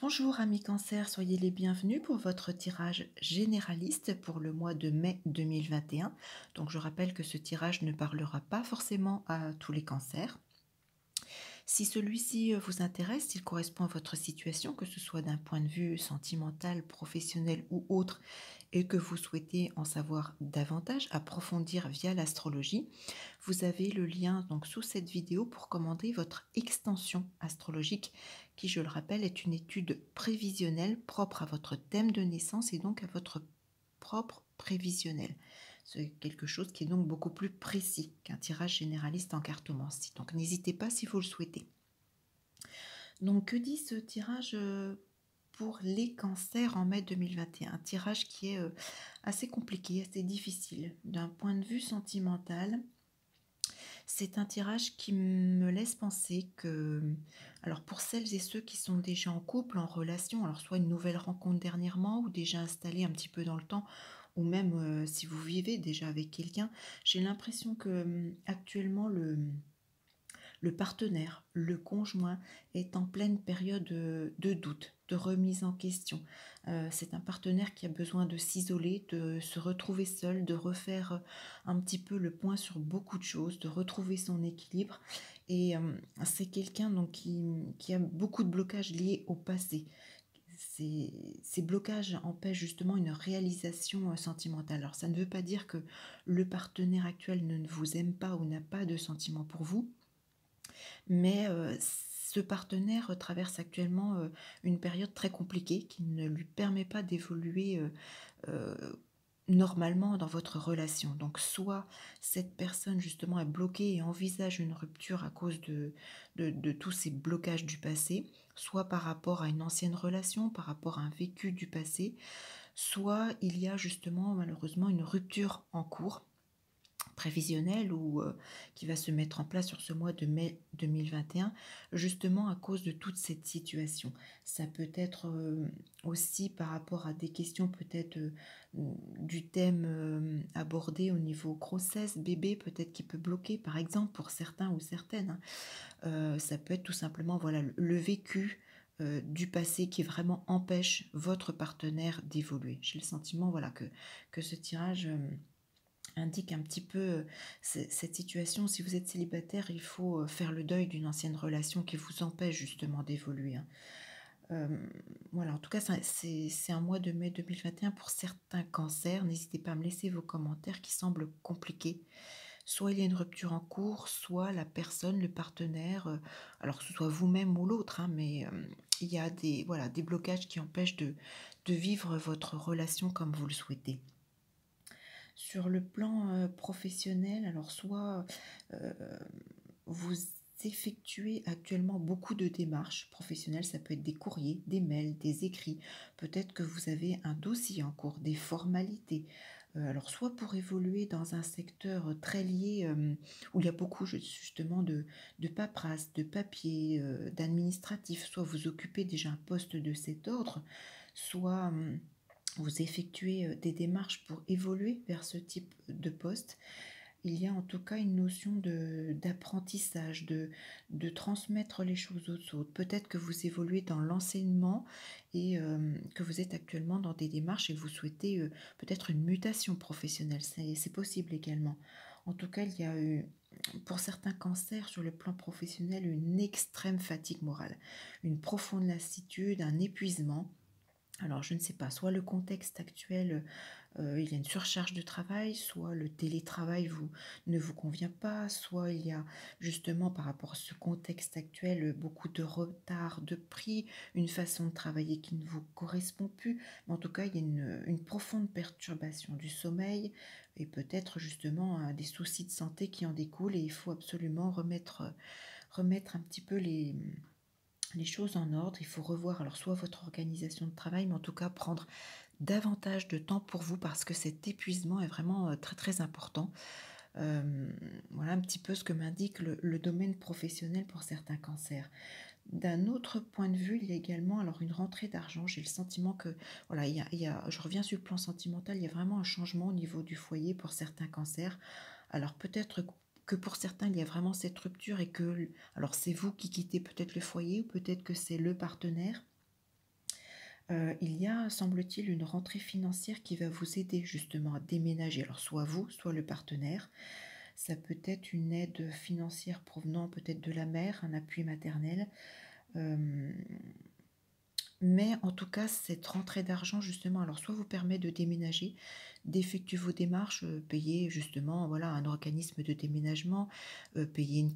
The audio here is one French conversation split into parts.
Bonjour amis Cancer, soyez les bienvenus pour votre tirage généraliste pour le mois de mai 2021. Donc je rappelle que ce tirage ne parlera pas forcément à tous les cancers. Si celui-ci vous intéresse, s'il correspond à votre situation, que ce soit d'un point de vue sentimental, professionnel ou autre, et que vous souhaitez en savoir davantage, approfondir via l'astrologie, vous avez le lien donc sous cette vidéo pour commander votre extension astrologique qui, je le rappelle, est une étude prévisionnelle propre à votre thème de naissance et donc à votre propre prévisionnel. C'est quelque chose qui est donc beaucoup plus précis qu'un tirage généraliste en cartomancie. Donc n'hésitez pas si vous le souhaitez. Donc que dit ce tirage pour les cancers en mai 2021? Un tirage qui est assez compliqué, assez difficile. D'un point de vue sentimental, c'est un tirage qui me laisse penser que, alors pour celles et ceux qui sont déjà en couple, en relation, alors soit une nouvelle rencontre dernièrement ou déjà installée un petit peu dans le temps, ou même si vous vivez déjà avec quelqu'un, j'ai l'impression que actuellement le partenaire, le conjoint est en pleine période de doute, de remise en question. C'est un partenaire qui a besoin de s'isoler, de se retrouver seul, de refaire un petit peu le point sur beaucoup de choses, de retrouver son équilibre. Et c'est quelqu'un donc qui a beaucoup de blocages liés au passé. Ces blocages empêchent justement une réalisation sentimentale. Alors ça ne veut pas dire que le partenaire actuel ne vous aime pas ou n'a pas de sentiments pour vous, mais ce partenaire traverse actuellement une période très compliquée qui ne lui permet pas d'évoluer normalement dans votre relation. Donc soit cette personne justement est bloquée et envisage une rupture à cause de tous ces blocages du passé, soit par rapport à une ancienne relation, par rapport à un vécu du passé, soit il y a justement malheureusement une rupture en cours prévisionnel ou qui va se mettre en place sur ce mois de mai 2021, justement à cause de toute cette situation. Ça peut être aussi par rapport à des questions peut-être du thème abordé au niveau grossesse, bébé, peut-être qui peut bloquer, par exemple, pour certains ou certaines, hein. Ça peut être tout simplement voilà, le vécu du passé qui vraiment empêche votre partenaire d'évoluer. J'ai le sentiment voilà, que ce tirage indique un petit peu cette situation. Si vous êtes célibataire, il faut faire le deuil d'une ancienne relation qui vous empêche justement d'évoluer, hein. Voilà, en tout cas, c'est un mois de mai 2021 pour certains cancers. N'hésitez pas à me laisser vos commentaires qui semblent compliqués. Soit il y a une rupture en cours, soit la personne, le partenaire, alors que ce soit vous-même ou l'autre, hein, mais il y a voilà, des blocages qui empêchent de vivre votre relation comme vous le souhaitez. Sur le plan professionnel, alors soit euh, vous effectuez actuellement beaucoup de démarches professionnelles, ça peut être des courriers, des mails, des écrits, peut-être que vous avez un dossier en cours, des formalités. Alors soit pour évoluer dans un secteur très lié, où il y a beaucoup justement de paperasse, de papier, d'administratif, soit vous occupez déjà un poste de cet ordre, soit vous effectuez des démarches pour évoluer vers ce type de poste. Il y a en tout cas une notion d'apprentissage, de transmettre les choses aux autres. Peut-être que vous évoluez dans l'enseignement et que vous êtes actuellement dans des démarches et que vous souhaitez peut-être une mutation professionnelle. C'est possible également. En tout cas, il y a eu, pour certains cancers sur le plan professionnel, une extrême fatigue morale, une profonde lassitude, un épuisement. Alors, je ne sais pas, soit le contexte actuel, il y a une surcharge de travail, soit le télétravail ne vous convient pas, soit il y a justement par rapport à ce contexte actuel beaucoup de retard de prix, une façon de travailler qui ne vous correspond plus. Mais en tout cas, il y a une profonde perturbation du sommeil et peut-être justement des soucis de santé qui en découlent et il faut absolument remettre un petit peu les choses en ordre. Il faut revoir alors soit votre organisation de travail, mais en tout cas prendre davantage de temps pour vous parce que cet épuisement est vraiment très très important. Voilà un petit peu ce que m'indique le domaine professionnel pour certains cancers. D'un autre point de vue, il y a également alors une rentrée d'argent. J'ai le sentiment que, voilà, je reviens sur le plan sentimental, il y a vraiment un changement au niveau du foyer pour certains cancers. Alors peut-être que pour certains, il y a vraiment cette rupture et que, alors c'est vous qui quittez peut-être le foyer ou peut-être que c'est le partenaire. Il y a, semble-t-il, une rentrée financière qui va vous aider justement à déménager. Alors soit vous, soit le partenaire. Ça peut être une aide financière provenant peut-être de la mère, un appui maternel. Euh, mais en tout cas, cette rentrée d'argent, justement, alors soit vous permet de déménager, d'effectuer vos démarches, payer justement voilà, un organisme de déménagement, payer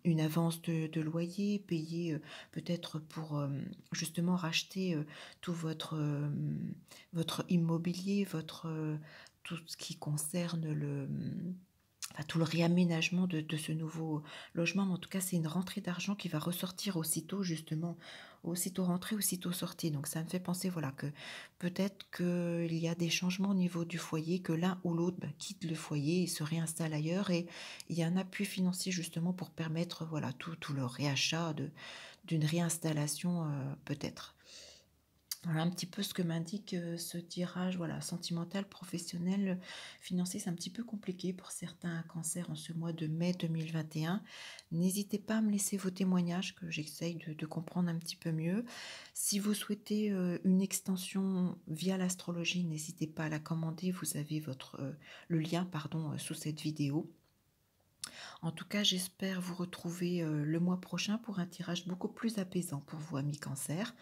une avance de loyer, payer peut-être pour justement racheter tout votre immobilier, tout ce qui concerne enfin, tout le réaménagement de ce nouveau logement. Mais en tout cas, c'est une rentrée d'argent qui va ressortir aussitôt, justement, aussitôt rentrée, aussitôt sortie. Donc ça me fait penser, voilà, que peut-être qu'il y a des changements au niveau du foyer, que l'un ou l'autre quitte le foyer et se réinstalle ailleurs. Et il y a un appui financier, justement, pour permettre, voilà, tout le réachat d'une réinstallation, peut-être. Voilà un petit peu ce que m'indique ce tirage, voilà, sentimental, professionnel, financier. C'est un petit peu compliqué pour certains cancers en ce mois de mai 2021. N'hésitez pas à me laisser vos témoignages que j'essaye de comprendre un petit peu mieux. Si vous souhaitez une extension via l'astrologie, n'hésitez pas à la commander. Vous avez le lien pardon, sous cette vidéo. En tout cas, j'espère vous retrouver le mois prochain pour un tirage beaucoup plus apaisant pour vous, amis cancer.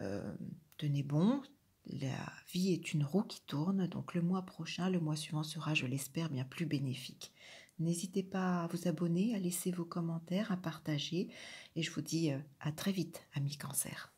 Euh, Tenez bon, la vie est une roue qui tourne, donc le mois prochain, le mois suivant sera, je l'espère, bien plus bénéfique. N'hésitez pas à vous abonner, à laisser vos commentaires, à partager, et je vous dis à très vite, amis cancer.